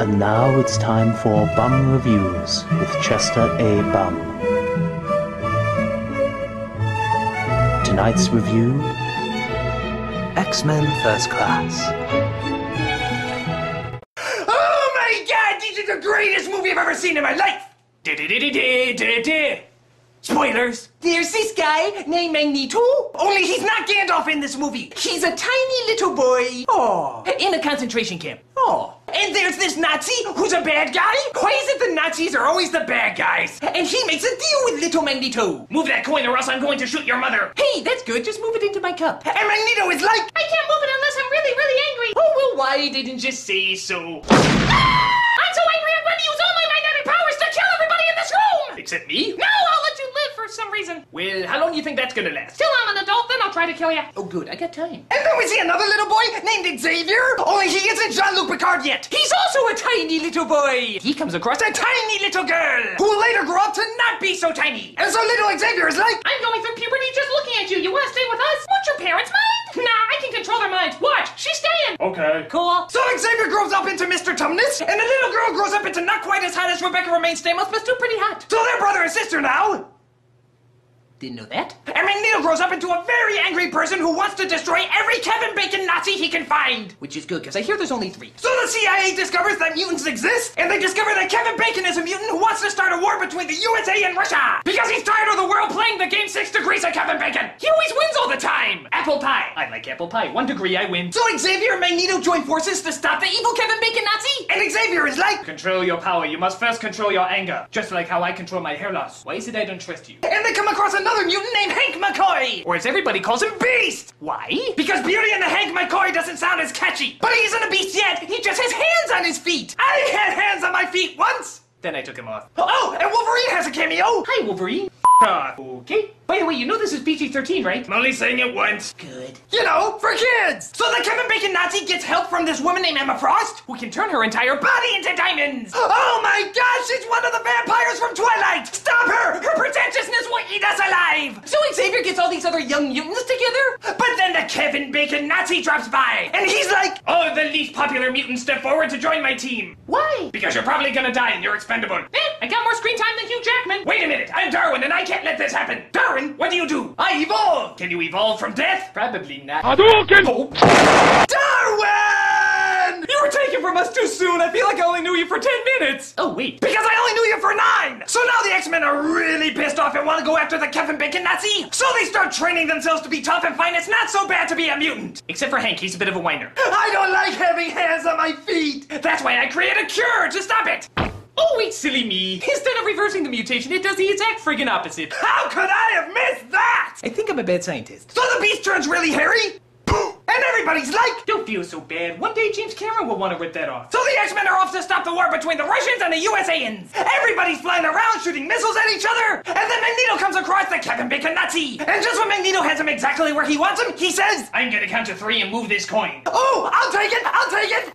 And now it's time for Bum Reviews with Chester A. Bum. Tonight's review, X-Men First Class. Oh my god, this is the greatest movie I've ever seen in my life! Spoilers! There's this guy named Magneto, only he's not Gandalf in this movie. He's a tiny little boy. Oh. In a concentration camp. Oh. And there's this Nazi who's a bad guy. Why is it the Nazis are always the bad guys? And he makes a deal with little Magneto. Move that coin or else I'm going to shoot your mother. Hey, that's good. Just move it into my cup. And Magneto is like, I can't move it unless I'm really, really angry. Oh, well, why didn't you say so? I'm so angry I'm going to use all my magnetic powers to kill everybody in this room! Except me? No, I'll let you live for some reason. Well, how long do you think that's gonna last? Till I'm an adult, then I'll try to kill you. Oh, good, I got time. And then we see another little boy named Xavier, only he isn't Jean-Luc Picard yet. He's also a tiny little boy. He comes across a tiny little girl, who will later grow up to not be so tiny. And so little Xavier is like, I'm going through puberty just looking at you. You wanna stay with us? Won't your parents mind? Nah, I can control their minds. Watch, she's staying. Okay. Cool. So Xavier grows up into Mr. Tumnus, and the little girl grows up into not quite as hot as Rebecca Romaine Stamos, but still pretty hot. So they're brother and sister now. Didn't know that. And Magneto grows up into a very angry person who wants to destroy every Kevin Bacon Nazi he can find. Which is good, because I hear there's only 3. So the CIA discovers that mutants exist, and they discover that Kevin Bacon is a mutant who wants to start a war between the USA and Russia. Because he's tired of the world playing the game 6 degrees of Kevin Bacon. He always wins all the time. Apple pie. I like apple pie. 1 degree, I win. So Xavier and Magneto join forces to stop the evil Kevin Bacon Nazi. And Xavier is like, control your power. You must first control your anger. Just like how I control my hair loss. Why is it I don't trust you? And they come across another mutant named Hank McCoy! Or as everybody calls him, Beast! Why? Because Beauty and the Hank McCoy doesn't sound as catchy. But he isn't a beast yet, he just has hands on his feet! I had hands on my feet once! Then I took him off. Oh, and Wolverine has a cameo! Hi, Wolverine. Okay. By the way, you know this is PG-13, right? I'm only saying it once. Good. You know, for kids! So the Kevin Bacon Nazi gets help from this woman named Emma Frost, who can turn her entire body into diamonds! Oh my gosh, she's one of the vampires from Twilight! Stop her! Her pretentiousness will eat us alive! So Xavier gets all these other young mutants together, but then the Kevin Bacon Nazi drops by, and he's like, oh, the least popular mutant, step forward to join my team. Why? Because you're probably gonna die and you're expendable. I got more screen time than Hugh Jackman. Wait a minute, I'm Darwin and I can't let this happen. Darwin? What do? I evolve! Can you evolve from death? Probably not. Hadouken! Oh. Darwin! You were taken from us too soon. I feel like I only knew you for 10 minutes. Oh, wait. Because I only knew you for 9! So now the X-Men are really pissed off and want to go after the Kevin Bacon Nazi. So they start training themselves to be tough and find it's not so bad to be a mutant. Except for Hank, he's a bit of a whiner. I don't like having hands on my feet. That's why I created a cure to stop it. Oh, wait, silly me. Instead of reversing the mutation, it does the exact friggin' opposite. How could I have missed that? I think I'm a bad scientist. So the beast turns really hairy? And everybody's like, don't feel so bad. One day James Cameron will want to rip that off. So the X-Men are off to stop the war between the Russians and the USAans. Everybody's flying around shooting missiles at each other. And then Magneto comes across the Kevin Bacon Nazi. And just when Magneto has him exactly where he wants him, he says, I'm gonna count to 3 and move this coin. Oh, I'll take it, I'll take it.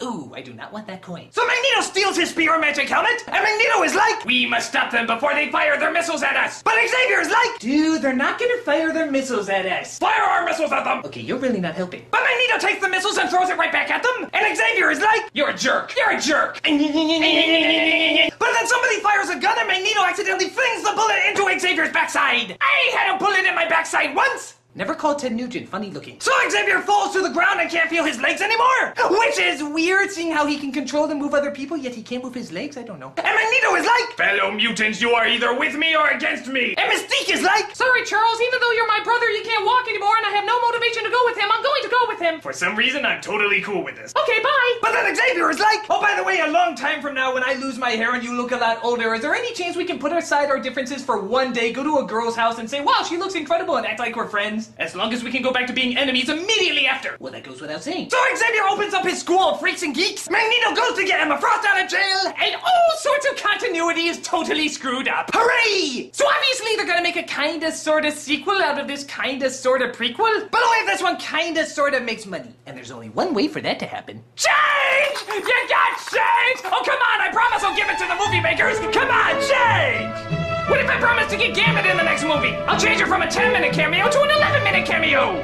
Ooh, I do not want that coin. So Magneto steals his spear magic helmet, and Magneto is like, we must stop them before they fire their missiles at us. But Xavier is like, dude, they're not gonna fire their missiles at us. Fire our missiles at them. Okay, you're really not helping. But Magneto takes the missiles and throws it right back at them, and Xavier is like, you're a jerk. You're a jerk. But then somebody fires a gun, and Magneto accidentally flings the bullet into Xavier's backside. I had a bullet in my backside once. Never called Ted Nugent funny looking. So Xavier falls to the ground and can't feel his legs anymore! Which is weird, seeing how he can control and move other people, yet he can't move his legs? I don't know. And Magneto is like, fellow mutants, you are either with me or against me! And Mystique is like, sorry Charles, even though you're my brother, you can't walk anymore and I have no motivation to go with him. I'm going to go with him. For some reason, I'm totally cool with this. Okay, bye! But then Xavier is like, oh, by the way, a long time from now when I lose my hair and you look a lot older, is there any chance we can put aside our differences for one day, go to a girl's house and say, wow, she looks incredible, and act like we're friends? As long as we can go back to being enemies immediately after. Well, that goes without saying. So Xavier opens up his school of freaks and geeks. Magneto goes to get Emma Frost out of jail. And all sorts of continuity is totally screwed up. Hooray! So obviously they're gonna make a kinda sorta sequel out of this kinda sorta prequel. But only if this one kinda sorta makes money. And there's only one way for that to happen. Change! You got change! Oh, come on! I promise I'll give it to the movie makers. Come on, change! What if I promise to get Gambit in the next movie? I'll change her from a 10-minute cameo to an 11-minute cameo!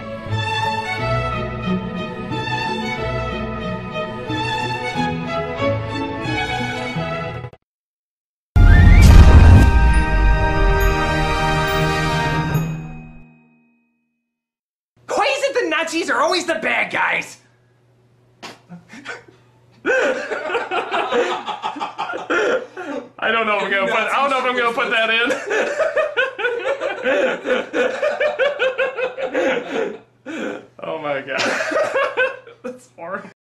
Nazis are always the bad guys. I don't know if I'm gonna put that in.